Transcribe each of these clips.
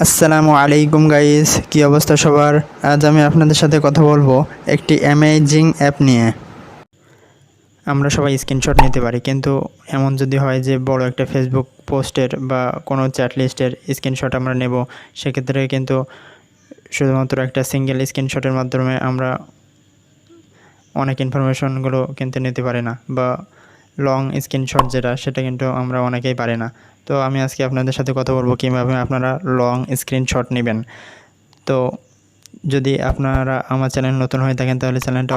আসসালামু আলাইকুম গাইস, কি অবস্থা সবার? আজ আমি আপনাদের সাথে কথা বলবো একটি অ্যামেজিং অ্যাপ নিয়ে। আমরা সবাই স্ক্রিনশট নিতে পারি, কিন্তু এমন যদি হয় যে বড় একটা ফেসবুক পোস্টের বা কোনো চ্যাট লিস্টের স্ক্রিনশট আমরা নেব, সেক্ষেত্রে কিন্তু শুধুমাত্র একটা সিঙ্গেল স্ক্রিনশটের মাধ্যমে আমরা অনেক ইনফরমেশনগুলো কিন্তু নিতে পারি না, বা লং স্ক্রিনশট সেটা কিন্তু আমরা অনেকেই পারি না। তো আমি আজকে আপনাদের সাথে কথা বলবো কীভাবে আপনারা লং স্ক্রিনশট নেবেন। তো যদি আপনারা আমার চ্যানেল নতুন হয়ে থাকেন তাহলে চ্যানেলটা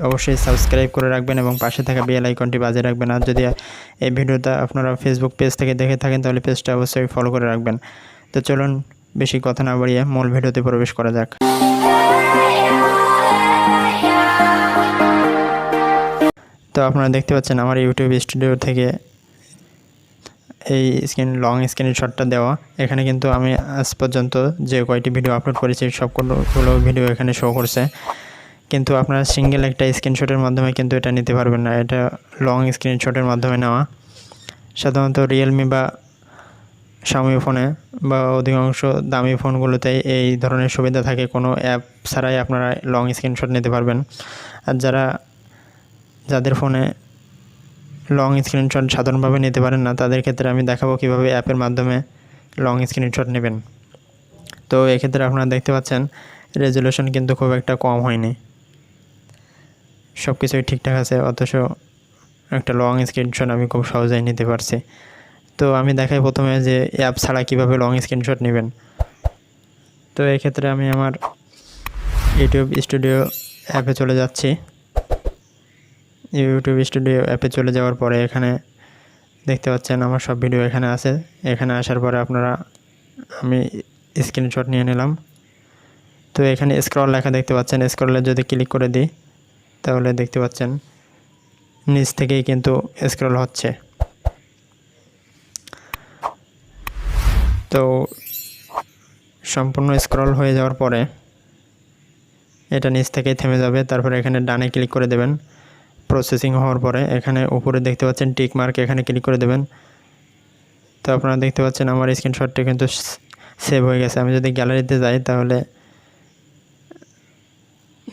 অবশ্যই সাবস্ক্রাইব করে রাখবেন এবং পাশে থাকা বেল আইকনটি বাজিয়ে রাখবেন। আর যদি এই ভিডিওটা আপনারা ফেসবুক পেজ থেকে দেখে থাকেন তাহলে পেজটা অবশ্যই ফলো করে রাখবেন। তো চলুন বেশি কথা না বাড়িয়ে মূল ভিডিওতে প্রবেশ করা যাক। তো আপনারা দেখতে পাচ্ছেন আমার ইউটিউব স্টুডিও থেকে এই লং স্ক্রিনশটটা দেওয়া। এখানে কিন্তু আমি আজ পর্যন্ত যে কয়টি ভিডিও আপলোড করেছি সবগুলো ভিডিও এখানে শো করছে, কিন্তু আপনারা সিঙ্গেল একটা স্ক্রিনশটের মাধ্যমে কিন্তু এটা নিতে পারবেন না। এটা লং স্ক্রিনশটের মাধ্যমে নেওয়া। সাধারণত রিয়েলমি বা শাওমি ফোনে বা অধিকাংশ দামি ফোনগুলোতেই এই ধরনের সুবিধা থাকে, কোনো অ্যাপ ছাড়াই আপনারা লং স্ক্রিনশট নিতে পারবেন। আর যাদের ফোনে লং স্ক্রিনশট সাধারণভাবে নিতে পারেন না, তাদের ক্ষেত্রে আমি দেখাবো কীভাবে অ্যাপের মাধ্যমে লং স্ক্রিনশট নেবেন। তো এক্ষেত্রে আপনারা দেখতে পাচ্ছেন রেজুলেশন কিন্তু খুব একটা কম হয়নি, সব কিছুই ঠিকঠাক আছে, অথচ একটা লং স্ক্রিনশট আমি খুব সহজেই নিতে পারছি। তো আমি দেখাই প্রথমে যে অ্যাপ ছাড়া কীভাবে লং স্ক্রিনশট নেবেন। তো এক্ষেত্রে আমি আমার ইউটিউব স্টুডিও অ্যাপে চলে যাচ্ছি। ইউটিউব স্টুডিও অ্যাপে চলে যাওয়ার পরে এখানে দেখতে পাচ্ছেন আমার সব ভিডিও এখানে আছে। এখানে আসার পরে আমি স্ক্রিনশট নিয়ে নিলাম। তো এখানে স্ক্রল লেখা দেখতে পাচ্ছেন, স্ক্রলে যদি ক্লিক করে দিই তাহলে দেখতে পাচ্ছেন নিচ থেকেই কিন্তু স্ক্রল হচ্ছে। তো সম্পূর্ণ স্ক্রল হয়ে যাওয়ার পরে এটা নিচ থেকেই থেমে যাবে। তারপরে এখানে ডানে ক্লিক করে দেবেন। প্রসেসিং হওয়ার পরে এখানে উপরে দেখতে পাচ্ছেন টিক মার্ক, এখানে ক্লিক করে দেবেন। তো আপনারা দেখতে পাচ্ছেন আমার স্ক্রিনশটটি কিন্তু সেভ হয়ে গেছে। আমি যদি গ্যালারিতে যাই তাহলে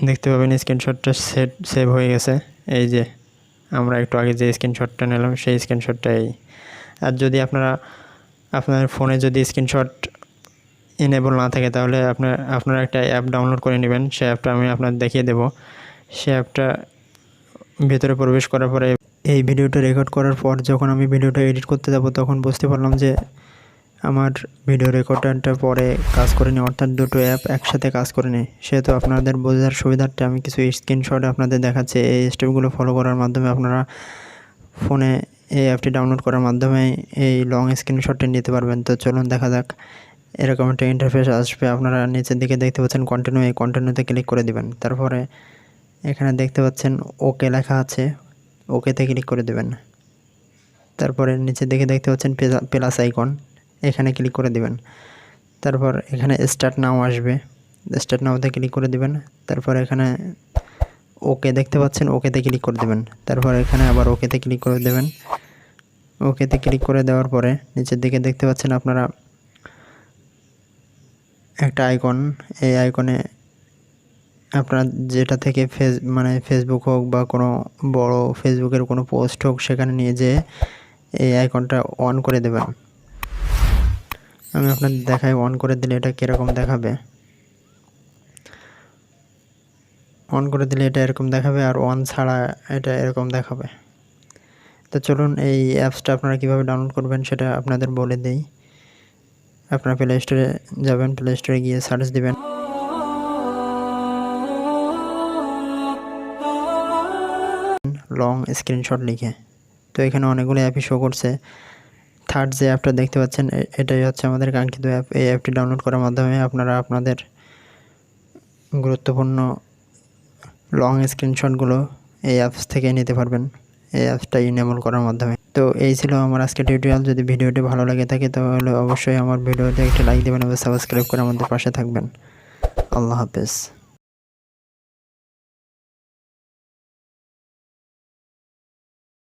দেখতে পাবেন স্ক্রিনশটটা সেভ হয়ে গেছে। এই যে আমরা একটু আগে যে স্ক্রিনশটটা নিলাম সেই স্ক্রিনশটটা এই। আর যদি আপনার ফোনে যদি স্ক্রিনশট এনেবল না থাকে তাহলে আপনারা একটা অ্যাপ ডাউনলোড করে নেবেন। সেই অ্যাপটা আমি আপনাদের দেখিয়ে দেব। সেই অ্যাপটা ভিতরে প্রবেশ করার পরে এই ভিডিওটা রেকর্ড করার পর যখন আমি ভিডিওটা এডিট করতে যাব তখন বুঝতে পারলাম যে আমার ভিডিও রেকর্ডারটা পরে কাজ করেনি, অর্থাৎ দুটো অ্যাপ একসাথে কাজ করেনি। সেহেতু আপনাদের বোঝার সুবিধার্থে আমি কিছু স্ক্রিনশট আপনাদের দেখাচ্ছি। এই স্টেপগুলো ফলো করার মাধ্যমে আপনারা ফোনে এই অ্যাপটি ডাউনলোড করার মাধ্যমে এই লং স্ক্রিনশটটি নিতে পারবেন। তো চলুন দেখা যাক। এরকম একটা ইন্টারফেস আসবে। আপনারা নিচের দিকে দেখতে পাচ্ছেন কন্টিনিউ, এই কন্টিনিউতে ক্লিক করে দিবেন। তারপরে এখানে দেখতে পাচ্ছেন ওকে লেখা আছে, ওকেতে ক্লিক করে দেবেন। তারপরে নিচের দিকে দেখতে পাচ্ছেন প্লাস আইকন, এখানে ক্লিক করে দেবেন। তারপর এখানে স্টার্ট নাও আসবে, স্টার্ট নাওতে ক্লিক করে দেবেন। তারপর এখানে ওকে দেখতে পাচ্ছেন, ওকেতে ক্লিক করে দেবেন। তারপর এখানে আবার ওকেতে ক্লিক করে দেবেন। ওকেতে ক্লিক করে দেওয়ার পরে নিচের দিকে দেখতে পাচ্ছেন আপনারা একটা আইকন, এই আইকনে আপনার যেটা থেকে ফেসবুক হোক বা কোনো বড় ফেসবুকের কোনো পোস্ট হোক সেখানে নিয়ে যেয়ে এই আইকনটা অন করে দেবেন। আমি আপনাদের দেখাই অন করে দিলে এটা কীরকম দেখাবে। অন করে দিলে এটা এরকম দেখাবে, আর অন ছাড়া এটা এরকম দেখাবে। তো চলুন এই অ্যাপসটা আপনারা কীভাবে ডাউনলোড করবেন সেটা আপনাদের বলে দিই। আপনারা প্লে স্টোরে যাবেন, প্লে স্টোরে গিয়ে সার্চ দিবেন লং স্ক্রিনশট লিখে। তো এখানে অনেকগুলো অ্যাপই শো করছে। থার্ড যে অ্যাপটা দেখতে পাচ্ছেন এটাই হচ্ছে আমাদের কাঙ্ক্ষিত অ্যাপ। এই অ্যাপটি ডাউনলোড করার মাধ্যমে আপনারা আপনাদের গুরুত্বপূর্ণ লং স্ক্রিনশটগুলো এই অ্যাপস থেকে নিতে পারবেন, এই অ্যাপসটা ইনেবল করার মাধ্যমে। তো এই ছিল আমার আজকের টিউটোরিয়াল। যদি ভিডিওটি ভালো লাগে থাকে তাহলে অবশ্যই আমার ভিডিওতে একটা লাইক দেবেন এবং সাবস্ক্রাইব করে আমাদের পাশে থাকবেন। আল্লাহ হাফেজ।